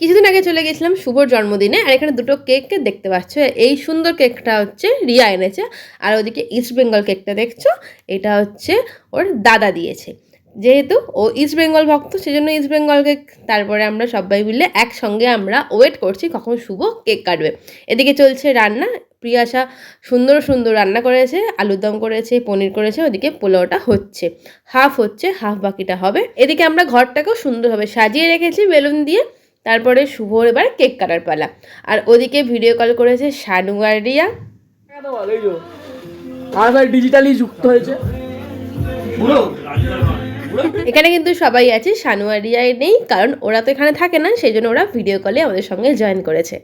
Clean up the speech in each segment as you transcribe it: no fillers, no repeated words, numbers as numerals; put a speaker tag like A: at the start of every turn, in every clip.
A: কিছুদিন আগে চলে গেছিলাম শুভর জন্মদিনে, আর এখানে দুটো কেক দেখতে পাচ্ছ। এই সুন্দর কেকটা হচ্ছে রিয়া এনেছে, আর ওদিকে ইস্ট বেঙ্গল কেকটা দেখছো, এটা হচ্ছে ওর দাদা দিয়েছে। যেহেতু ও ইস্ট বেঙ্গল ভক্ত, সেজন্য ইস্ট বেঙ্গল কেক। তারপরে আমরা সবাই মিলে একসঙ্গে আমরা ওয়েট করছি কখন শুভ কেক কাটবে। এদিকে চলছে রান্না, প্রিয়াশা সুন্দর সুন্দর রান্না করেছে, আলুর দম করেছে, পনির করেছে, ওদিকে পোলাওটা হচ্ছে, হাফ হচ্ছে, হাফ বাকিটা হবে। এদিকে আমরা ঘরটাকেও সুন্দরভাবে সাজিয়ে রেখেছি বেলুন দিয়ে। তারপরে শুভর এবার কেক কাটার পালা, আর ওদিকে ভিডিও কল করেছে শানু আর রিয়া।
B: ডিজিটালি যুক্ত হয়েছে
A: এখানে কিন্তু সবাই আছে, শানু আর রিয়া নেই, কারণ ওরা তো এখানে থাকে না, সেই জন্য ওরা ভিডিও কলে আমাদের সঙ্গে জয়েন করেছে।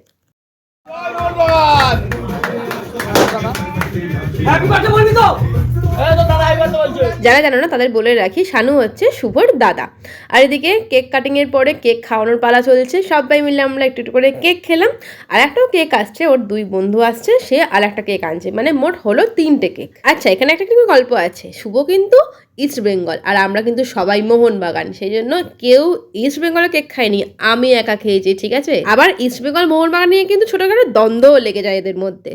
A: যারা জানো না তাদের বলে রাখি, শানু হচ্ছে শুভর দাদা। আর এদিকে কেক কাটিংয়ের পরে কেক খাওয়ানোর পালা চলছে, সবাই মিলে আমরা একটু একটু করে কেক খেলাম। আর একটাও কেক আসছে, ওর দুই বন্ধু আসছে, সে আর একটা কেক আনছে, মানে মোট হলো 3টে কেক। আচ্ছা, এখানে একটা কিন্তু গল্প আছে, শুভ কিন্তু ইস্ট বেঙ্গল আর আমরা কিন্তু সবাই মোহনবাগান, সেই জন্য কেউ ইস্ট বেঙ্গলের কেক খায়নি, আমি একা খেয়েছি, ঠিক আছে। আবার ইস্ট বেঙ্গল মোহনবাগান নিয়ে কিন্তু ছোটখাটো দ্বন্দ্বও লেগে যায় এদের মধ্যে।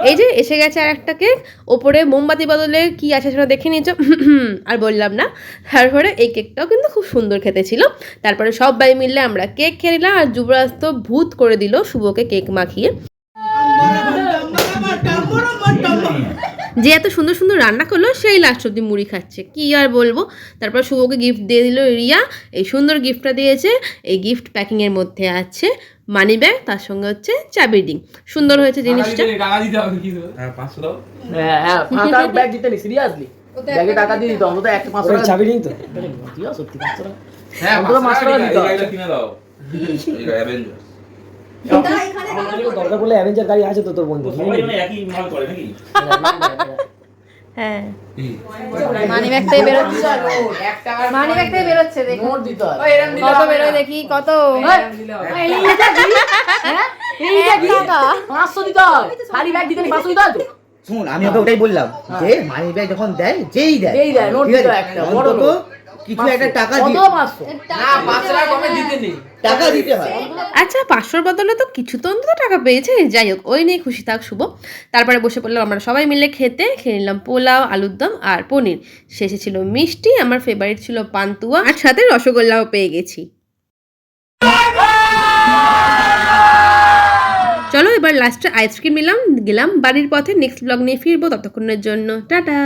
A: এই যে এসে গেছে আর একটা কেক, ওপরে মোমবাতি বদলে কি আছে সেটা দেখে নিয়েছ, আর বললাম না। তারপরে এই কেকটাও কিন্তু খুব সুন্দর খেতে ছিল। তারপরে সবাই মিললে আমরা কেক খেয়ে নিলাম, আর যুবরাজ তো ভূত করে দিল শুভকে কেক মাখিয়ে। যে এত সুন্দর সুন্দর রান্না করলো সেই লাস্ট অব্দি মুড়ি খাচ্ছে, কি আর বলবো। তারপর শুভকে গিফট দিয়ে দিল রিয়া, এই সুন্দর গিফটটা দিয়েছে। এই গিফট প্যাকিংয়ের মধ্যে আছে মানি ব্যাগ, তার সঙ্গে হচ্ছে চাবির রিং। সুন্দর হয়েছে জিনিসটা।
B: দরকার পড়লে অ্যাভেঞ্জার গাড়ি আছে তো তোর বন্ধু,
C: হ্যাঁ মানি ব্যাগ থেকে বেরোচ্ছে, মানি ব্যাগ থেকে বেরোচ্ছে, দেখো কত বেরোয়, দেখি কত।
D: শুন, আমি ওকে ওটাই বললাম যে মানি ব্যাগ যখন দেয়, যেই দেয় অন্তত কিছু একটা টাকা দিতে হয়।
A: আচ্ছা, 500 বদলে তো কিছু তো অন্তত টাকা পেয়েছে, যাই হোক, ওই নিয়ে খুশি থাক শুভ। তারপরে বসে পড়লাম আমরা সবাই মিলে খেতে, খেয়ে নিলাম পোলাও, আলুর দম আর পনির। শেষে ছিল মিষ্টি, আমার ফেভারিট ছিল পান্তুয়া, আর সাথে রসগোল্লাও পেয়ে গেছি। চলো এবার লাস্টে আইসক্রিম নিলাম, গেলাম বাড়ির পথে। নেক্সট ব্লগ নিয়ে ফিরবো, ততক্ষণের জন্য টাটা।